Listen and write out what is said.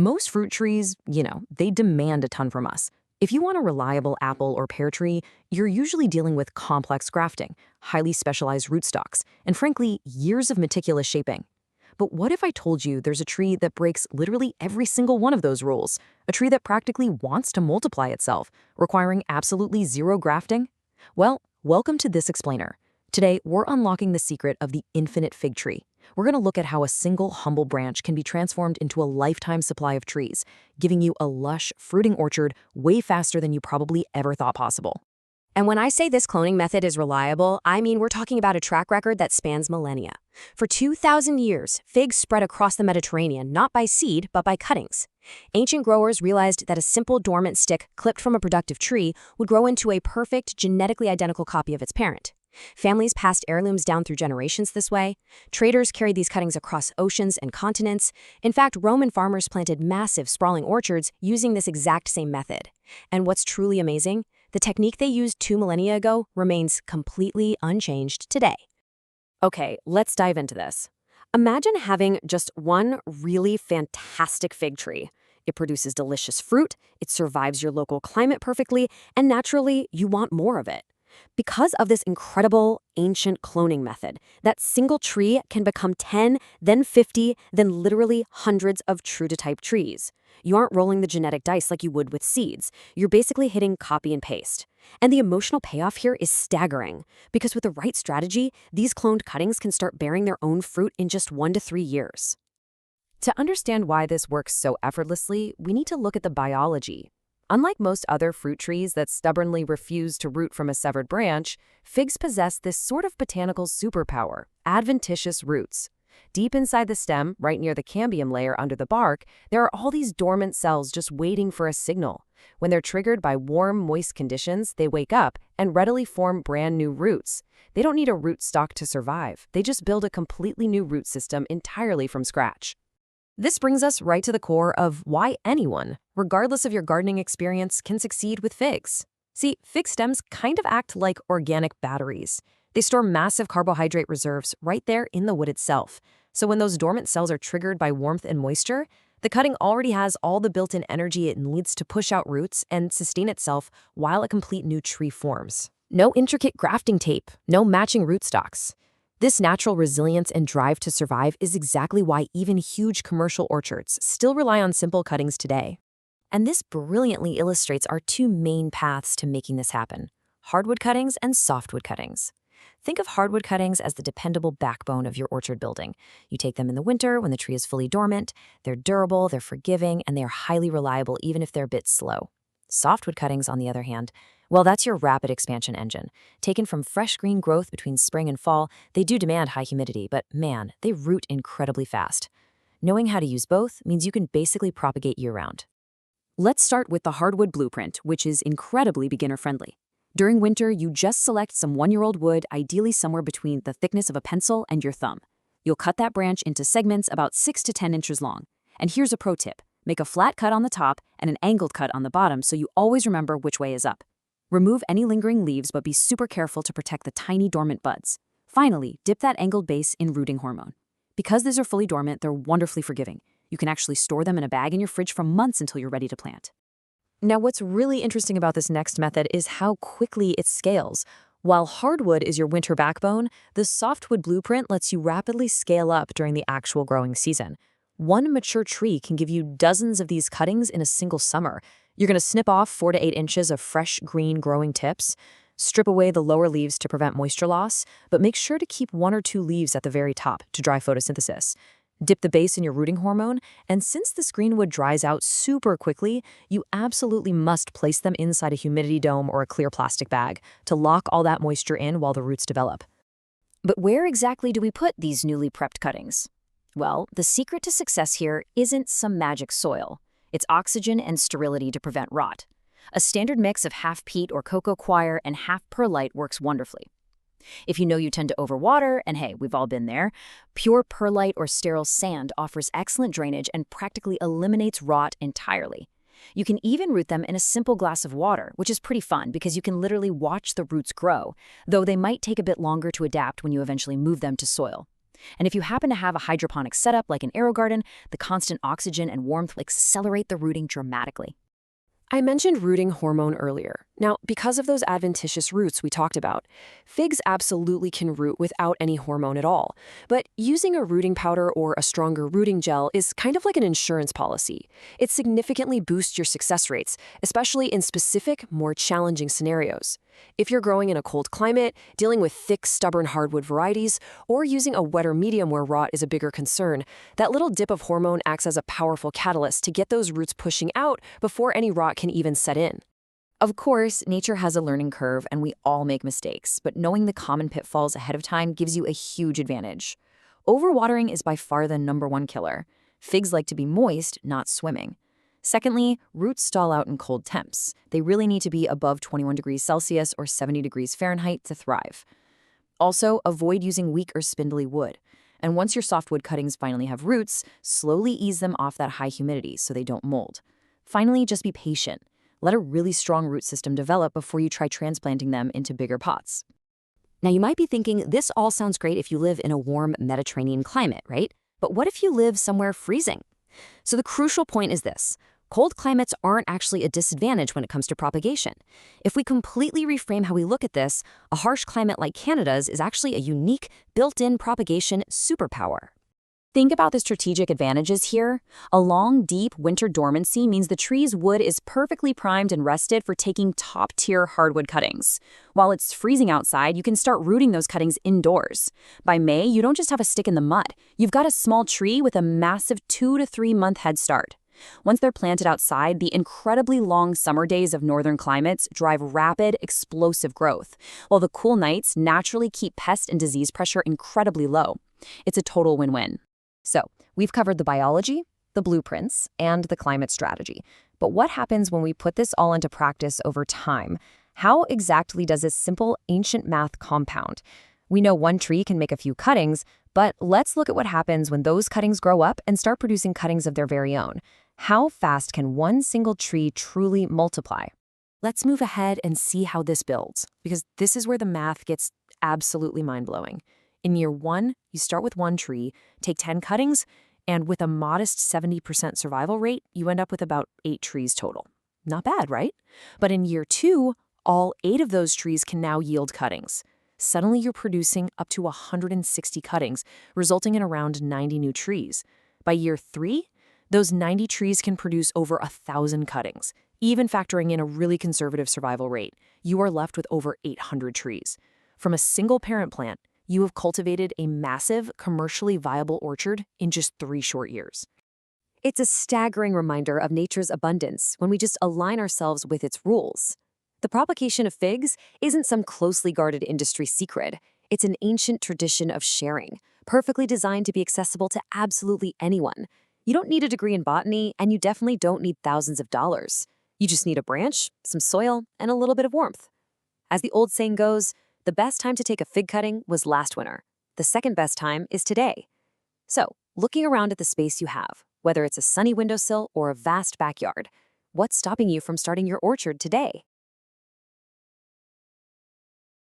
Most fruit trees, they demand a ton from us. If you want a reliable apple or pear tree, you're usually dealing with complex grafting, highly specialized rootstocks, and frankly, years of meticulous shaping. But what if I told you there's a tree that breaks literally every single one of those rules? A tree that practically wants to multiply itself, requiring absolutely zero grafting? Well, welcome to this explainer. Today, we're unlocking the secret of the infinite fig tree. We're going to look at how a single humble branch can be transformed into a lifetime supply of trees, giving you a lush, fruiting orchard way faster than you probably ever thought possible. And when I say this cloning method is reliable, I mean we're talking about a track record that spans millennia. For 2,000 years, figs spread across the Mediterranean not by seed, but by cuttings. Ancient growers realized that a simple dormant stick clipped from a productive tree would grow into a perfect, genetically identical copy of its parent. Families passed heirlooms down through generations this way. Traders carried these cuttings across oceans and continents. In fact, Roman farmers planted massive, sprawling orchards using this exact same method. And what's truly amazing? The technique they used 2 millennia ago remains completely unchanged today. Okay, let's dive into this. Imagine having just one really fantastic fig tree. It produces delicious fruit, it survives your local climate perfectly, and naturally, you want more of it. Because of this incredible ancient cloning method, that single tree can become 10, then 50, then literally hundreds of true-to-type trees. You aren't rolling the genetic dice like you would with seeds. You're basically hitting copy and paste. And the emotional payoff here is staggering, because with the right strategy, these cloned cuttings can start bearing their own fruit in just 1 to 3 years. To understand why this works so effortlessly, we need to look at the biology. Unlike most other fruit trees that stubbornly refuse to root from a severed branch, figs possess this sort of botanical superpower, adventitious roots. Deep inside the stem, right near the cambium layer under the bark, there are all these dormant cells just waiting for a signal. When they're triggered by warm, moist conditions, they wake up and readily form brand new roots. They don't need a rootstock to survive. They just build a completely new root system entirely from scratch. This brings us right to the core of why anyone, regardless of your gardening experience, can succeed with figs. See, fig stems kind of act like organic batteries. They store massive carbohydrate reserves right there in the wood itself. So when those dormant cells are triggered by warmth and moisture, the cutting already has all the built-in energy it needs to push out roots and sustain itself while a complete new tree forms. No intricate grafting tape, no matching rootstocks. This natural resilience and drive to survive is exactly why even huge commercial orchards still rely on simple cuttings today. And this brilliantly illustrates our 2 main paths to making this happen: hardwood cuttings and softwood cuttings. Think of hardwood cuttings as the dependable backbone of your orchard building. You take them in the winter when the tree is fully dormant. They're durable, they're forgiving, and they are highly reliable even if they're a bit slow. Softwood cuttings, on the other hand, well, that's your rapid expansion engine. Taken from fresh green growth between spring and fall, they do demand high humidity, but man, they root incredibly fast. Knowing how to use both means you can basically propagate year-round. Let's start with the hardwood blueprint, which is incredibly beginner-friendly. During winter, you just select some 1-year-old wood, ideally somewhere between the thickness of a pencil and your thumb. You'll cut that branch into segments about 6 to 10 inches long. And here's a pro tip. Make a flat cut on the top and an angled cut on the bottom so you always remember which way is up. Remove any lingering leaves, but be super careful to protect the tiny dormant buds. Finally, dip that angled base in rooting hormone. Because these are fully dormant, they're wonderfully forgiving. You can actually store them in a bag in your fridge for months until you're ready to plant. Now, what's really interesting about this next method is how quickly it scales. While hardwood is your winter backbone, the softwood blueprint lets you rapidly scale up during the actual growing season. One mature tree can give you dozens of these cuttings in a single summer. You're going to snip off 4 to 8 inches of fresh green growing tips, strip away the lower leaves to prevent moisture loss, but make sure to keep 1 or 2 leaves at the very top to drive photosynthesis. Dip the base in your rooting hormone, and since this greenwood dries out super quickly, you absolutely must place them inside a humidity dome or a clear plastic bag to lock all that moisture in while the roots develop. But where exactly do we put these newly prepped cuttings? Well, the secret to success here isn't some magic soil. It's oxygen and sterility to prevent rot. A standard mix of half peat or cocoa coir and half perlite works wonderfully. If you know you tend to overwater, and hey, we've all been there, pure perlite or sterile sand offers excellent drainage and practically eliminates rot entirely. You can even root them in a simple glass of water, which is pretty fun because you can literally watch the roots grow, though they might take a bit longer to adapt when you eventually move them to soil. And if you happen to have a hydroponic setup like an AeroGarden, the constant oxygen and warmth will accelerate the rooting dramatically. I mentioned rooting hormone earlier. Now, because of those adventitious roots we talked about, figs absolutely can root without any hormone at all. But using a rooting powder or a stronger rooting gel is kind of like an insurance policy. It significantly boosts your success rates, especially in specific, more challenging scenarios. If you're growing in a cold climate, dealing with thick, stubborn hardwood varieties, or using a wetter medium where rot is a bigger concern, that little dip of hormone acts as a powerful catalyst to get those roots pushing out before any rot can even set in. Of course, nature has a learning curve and we all make mistakes, but knowing the common pitfalls ahead of time gives you a huge advantage. Overwatering is by far the #1 killer. Figs like to be moist, not swimming. Secondly, roots stall out in cold temps. They really need to be above 21 degrees Celsius or 70 degrees Fahrenheit to thrive. Also, avoid using weak or spindly wood. And once your softwood cuttings finally have roots, slowly ease them off that high humidity so they don't mold. Finally, just be patient. Let a really strong root system develop before you try transplanting them into bigger pots. Now, you might be thinking, this all sounds great if you live in a warm Mediterranean climate, right? But what if you live somewhere freezing? So the crucial point is this. Cold climates aren't actually a disadvantage when it comes to propagation. If we completely reframe how we look at this, a harsh climate like Canada's is actually a unique, built-in propagation superpower. Think about the strategic advantages here. A long, deep winter dormancy means the tree's wood is perfectly primed and rested for taking top-tier hardwood cuttings. While it's freezing outside, you can start rooting those cuttings indoors. By May, you don't just have a stick in the mud. You've got a small tree with a massive 2 to 3 month head start. Once they're planted outside, the incredibly long summer days of northern climates drive rapid, explosive growth, while the cool nights naturally keep pest and disease pressure incredibly low. It's a total win-win. So, we've covered the biology, the blueprints, and the climate strategy. But what happens when we put this all into practice over time? How exactly does this simple ancient math compound? We know one tree can make a few cuttings, but let's look at what happens when those cuttings grow up and start producing cuttings of their very own. How fast can one single tree truly multiply? Let's move ahead and see how this builds, because this is where the math gets absolutely mind-blowing. In year 1, you start with one tree, take 10 cuttings, and with a modest 70% survival rate, you end up with about 8 trees total. Not bad, right? But in year 2, all 8 of those trees can now yield cuttings. Suddenly you're producing up to 160 cuttings, resulting in around 90 new trees. By year 3, those 90 trees can produce over 1,000 cuttings. Even factoring in a really conservative survival rate, you are left with over 800 trees. From a single parent plant, you have cultivated a massive, commercially viable orchard in just 3 short years. It's a staggering reminder of nature's abundance when we just align ourselves with its rules. The propagation of figs isn't some closely guarded industry secret. It's an ancient tradition of sharing, perfectly designed to be accessible to absolutely anyone. You don't need a degree in botany, and you definitely don't need thousands of dollars. You just need a branch, some soil, and a little bit of warmth. As the old saying goes, the best time to take a fig cutting was last winter. The second best time is today. So, looking around at the space you have, whether it's a sunny windowsill or a vast backyard, what's stopping you from starting your orchard today?